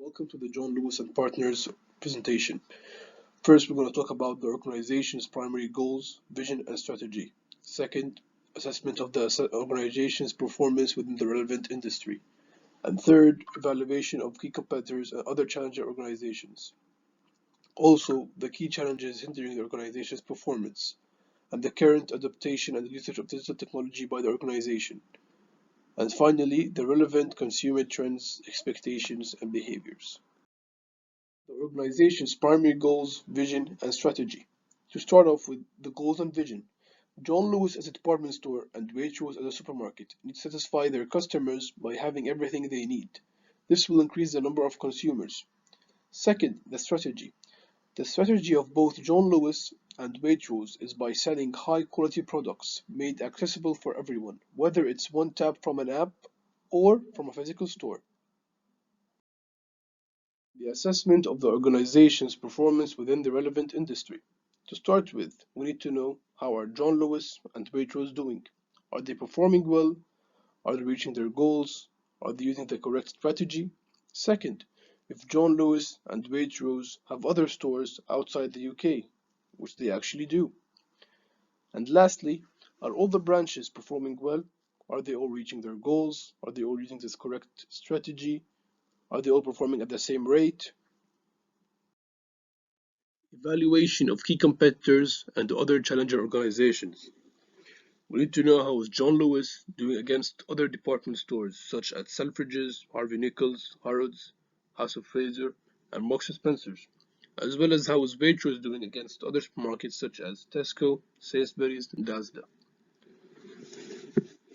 Welcome to the John Lewis and Partners presentation. First, we're going to talk about the organization's primary goals, vision, and strategy. Second, assessment of the organization's performance within the relevant industry. And third, evaluation of key competitors and other challenger organizations. Also, the key challenges hindering the organization's performance, and the current adaptation and usage of digital technology by the organization. And finally, the relevant consumer trends, expectations, and behaviors. The organization's primary goals, vision, and strategy. To start off with the goals and vision, John Lewis as a department store and Waitrose as a supermarket need to satisfy their customers by having everything they need. This will increase the number of consumers. Second, the strategy. The strategy of both John Lewis and Waitrose is by selling high quality products made accessible for everyone, whether it's one tap from an app or from a physical store. The assessment of the organization's performance within the relevant industry. To start with, we need to know how are John Lewis and Waitrose doing. Are they performing well? Are they reaching their goals? Are they using the correct strategy? Second, if John Lewis and Waitrose have other stores outside the UK, which they actually do. And lastly, are all the branches performing well? Are they all reaching their goals? Are they all using this correct strategy? Are they all performing at the same rate? Evaluation of key competitors and other challenger organizations. We need to know how is John Lewis doing against other department stores such as Selfridges, Harvey Nichols, Harrods, House of Fraser, and Marks and Spencer's, as well as how is Waitrose doing against other supermarkets such as Tesco, Sainsbury's, and Asda.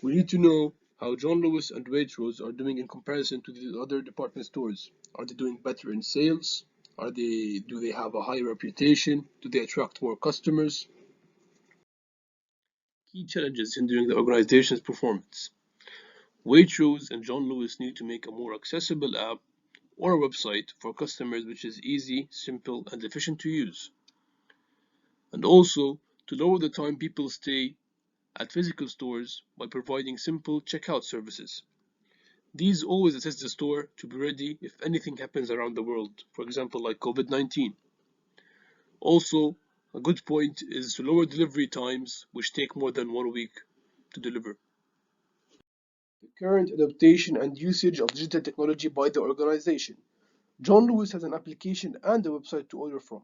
We need to know how John Lewis and Waitrose are doing in comparison to the other department stores. Are they doing better in sales? Do they have a higher reputation? Do they attract more customers? Key challenges hindering the organization's performance. Waitrose and John Lewis need to make a more accessible app or a website for customers which is easy, simple, and efficient to use. And also to lower the time people stay at physical stores by providing simple checkout services. These always assist the store to be ready if anything happens around the world, for example like COVID-19. Also, a good point is to lower delivery times which take more than 1 week to deliver. The current adaptation and usage of digital technology by the organization. John Lewis has an application and a website to order from.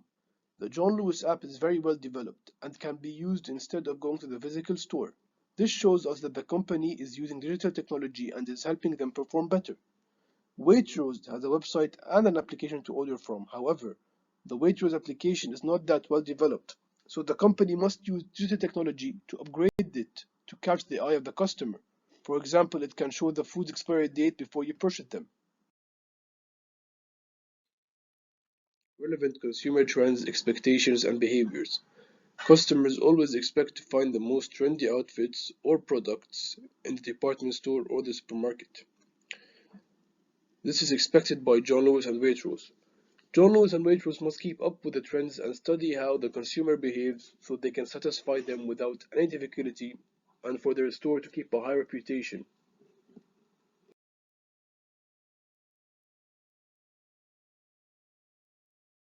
The John Lewis app is very well developed and can be used instead of going to the physical store. This shows us that the company is using digital technology and is helping them perform better. Waitrose has a website and an application to order from. However, the Waitrose application is not that well developed, so the company must use digital technology to upgrade it to catch the eye of the customer. For example, it can show the food's expiry date before you purchase them. Relevant consumer trends, expectations, and behaviors. Customers always expect to find the most trendy outfits or products in the department store or the supermarket. This is expected by John Lewis and Waitrose. John Lewis and Waitrose must keep up with the trends and study how the consumer behaves so they can satisfy them without any difficulty and for their store to keep a high reputation